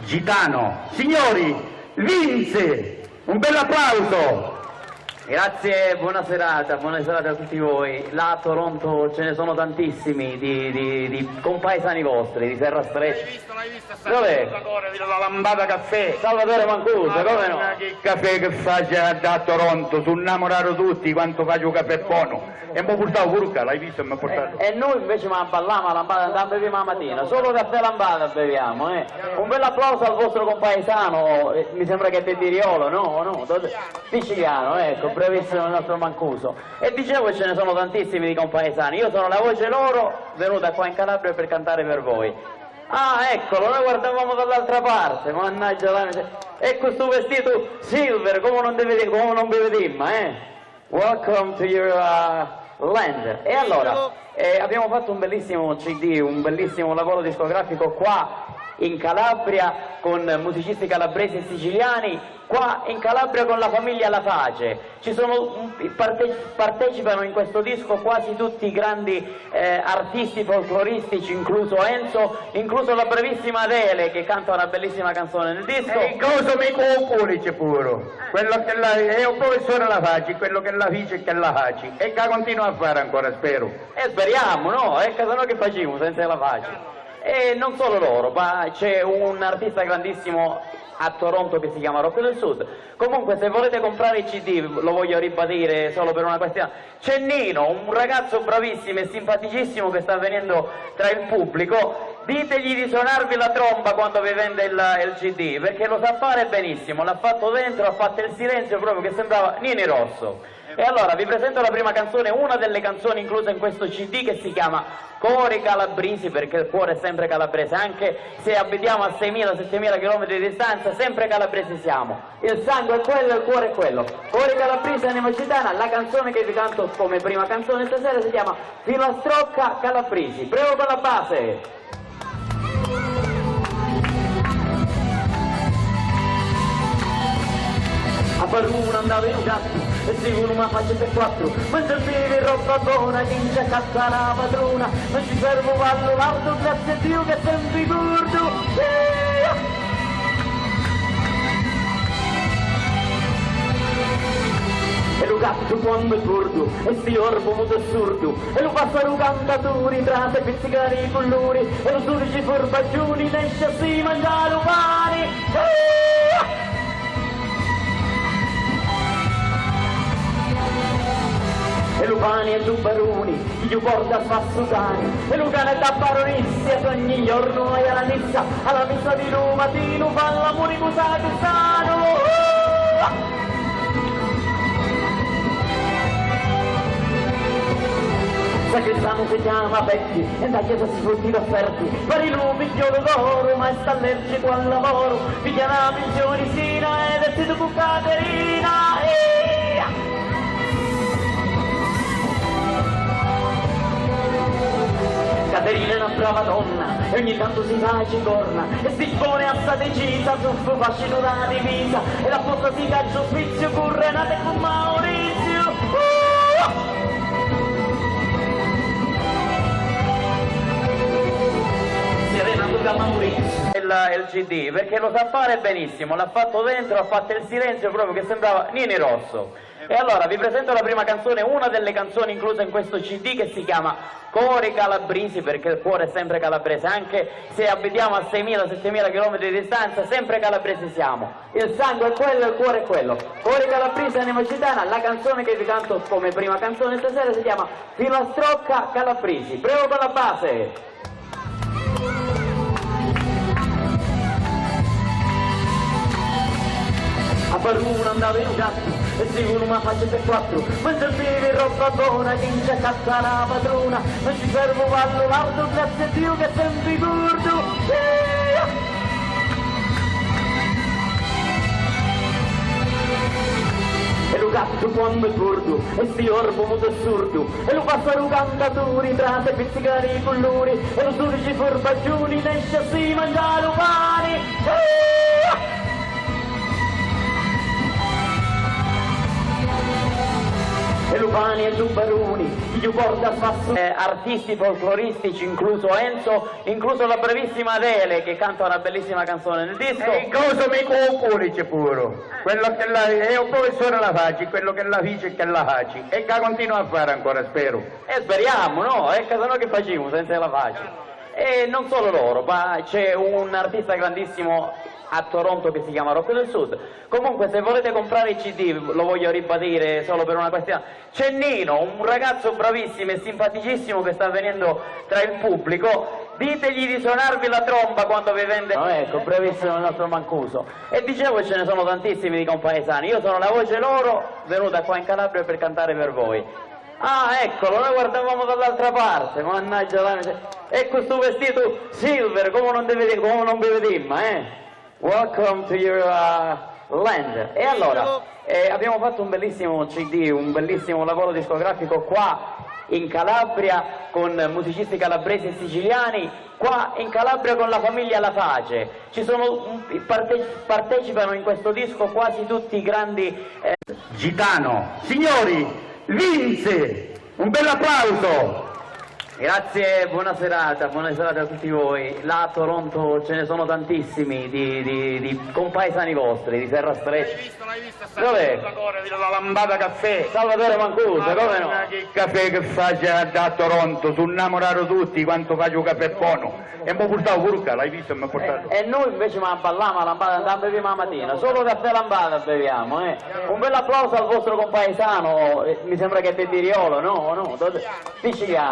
Gitano. Signori, vinse! Un bel applauso! Grazie, buona serata a tutti voi. Là a Toronto ce ne sono tantissimi di compaesani vostri, di Serra Stretch. L'hai visto? Dov'è? La Lambada Caffè. Salvatore Mancuso, come no? Che caffè che faccia da Toronto, su innamorato tutti quanto faccio un caffè buono. E mi ha portato pure, l'hai visto? Mi ha portato. E noi invece ma balliamo la Lambada, andiamo a bere la mattina, solo caffè Lambada beviamo, eh. Un bel applauso al vostro compaesano, mi sembra che è Tediriolo, no? Siciliano, ecco, brevissimo il nostro Mancuso. E dicevo che ce ne sono tantissimi di compaesani, io sono la voce loro, venuta qua in Calabria per cantare per voi. Ah, eccolo, noi guardavamo dall'altra parte, mannaggia la miseria. E questo vestito silver, come non vi vedemmo, eh? Welcome to your land. E allora, abbiamo fatto un bellissimo CD, un bellissimo lavoro discografico qua in Calabria con musicisti calabresi e siciliani, qua in Calabria con la famiglia La Face. Partecipano in questo disco quasi tutti i grandi artisti folcloristici, incluso Enzo, incluso la bravissima Adele che canta una bellissima canzone nel disco. E cosa mi compone c'è pure? Quello che è un professore La Face, quello che la dice e che la face. E che continua a fare ancora, spero. E speriamo, no? E che sennò che facciamo senza La Face? E non solo loro, ma c'è un artista grandissimo a Toronto che si chiama Rocco del Sud. Comunque se volete comprare i CD, lo voglio ribadire solo per una questione, c'è Nino, un ragazzo bravissimo e simpaticissimo che sta venendo tra il pubblico. Ditegli di suonarvi la tromba quando vi vende il CD, perché lo sa fare benissimo, l'ha fatto dentro, ha fatto il silenzio proprio che sembrava Nini Rosso. E allora vi presento la prima canzone, una delle canzoni incluse in questo CD, che si chiama Cori Calabrisi, perché il cuore è sempre calabrese, anche se abitiamo a 6.000-7.000 km di distanza, sempre calabresi siamo. Il sangue è quello, il cuore è quello. Cori Calabrisi, Anima Gitana, la canzone che vi canto come prima canzone stasera si chiama Filastrocca Calabrisi. Prego con la base. A Baruna andava in un gatto e sicuro mi faccio per quattro, mentre bevi roba buona che in giacca la padrona, non ci fermo vallo l'auto, grazie a Dio che sempre ricordo. E lo gatto quando è gordo, e sti orbo molto assurdo, e lo passano cantatori, trate pizzicari i colori, e lo sudici forbagioni, ne esce a si mangiare umani. E lo pani e lo baroni, gli porta a fassutani, e lo cane da baronissi, e ogni giorno e alla messa di Romatino, fa l'amore con Sacrestano. Sacrestano si chiama Becchi, e da chiesa si frutti offerti, per il figliolo d'oro, ma è sta allergico al lavoro, figlia una pensionisina, ed è sito con Caterina. Caterina è una brava donna e ogni tanto si face corna e si pone a sta decisa, tuffo fascino da divisa e la posta si caccia ospizio con Renata e con Maurizio. Serena con Maurizio. Il CD, perché lo sa fare benissimo, l'ha fatto dentro, ha fatto il silenzio proprio che sembrava Nini Rosso. E allora vi presento la prima canzone, una delle canzoni incluse in questo CD, che si chiama Cori Calabrisi, perché il cuore è sempre calabrese, anche se abitiamo a 6.000-7.000 km di distanza, sempre calabresi siamo. Il sangue è quello, il cuore è quello. Cori Calabrisi, Anima Gitana, la canzone che vi canto come prima canzone stasera si chiama Filastrocca Calabrisi. Prego con la base. A Baruna andava in un gatto e sicuro mi faccio per quattro, mentre bevi roba buona che in giacca la padrona, non ci fermo vallo l'auto, grazie a Dio che sempre ricordo. E lo gatto quando è gordo, e sti orbo molto assurdo, e lo passano cantatori, trate pizzicari i colori, e lo sudici forbagioni, ne esce a si mangiare umani. E lo pani e su Baruni, gli porta a artisti folcloristici, incluso Enzo, incluso la bravissima Adele che canta una bellissima canzone nel disco. E cosa mi compone c'è pure? Quello che la, io professore la faccio, quello che la dice e che la faccio. E che continua a fare ancora, spero. E speriamo, no? E che no che facciamo senza la faccia. E non solo loro, ma c'è un artista grandissimo a Toronto che si chiama Rocco del Sud. Comunque se volete comprare i CD, lo voglio ribadire solo per una questione, c'è Nino, un ragazzo bravissimo e simpaticissimo che sta venendo tra il pubblico, ditegli di suonarvi la tromba quando vi vende. No, ecco, bravissimo il nostro Mancuso. E dicevo ce ne sono tantissimi di compaesani, io sono la voce loro venuta qua in Calabria per cantare per voi. Ah, eccolo, noi guardavamo dall'altra parte, mannaggia la miseria. E questo vestito silver, come non vi vediamo, eh? Welcome to your land. E allora, abbiamo fatto un bellissimo CD, un bellissimo lavoro discografico qua in Calabria con musicisti calabresi e siciliani, qua in Calabria con la famiglia La Face. Ci sono, partecipano in questo disco quasi tutti i grandi... Gitano, signori, vinse! Un bel applauso! Grazie, buona serata a tutti voi. Là a Toronto ce ne sono tantissimi di compaesani vostri, di Serra Stretch. L'hai visto? Dov'è? La Lambada Caffè. Salvatore Mancuso, come no? Che caffè che faccia da Toronto, sono innamorato tutti quanto faccio un caffè buono. E mi ho portato pure, l'hai visto? Mi ha portato. E noi invece ma balliamo a Lambada, andiamo a bere la mattina, solo caffè Lambada beviamo, eh. Un bel applauso al vostro compaesano, mi sembra che è Tediriolo, no? Siciliano.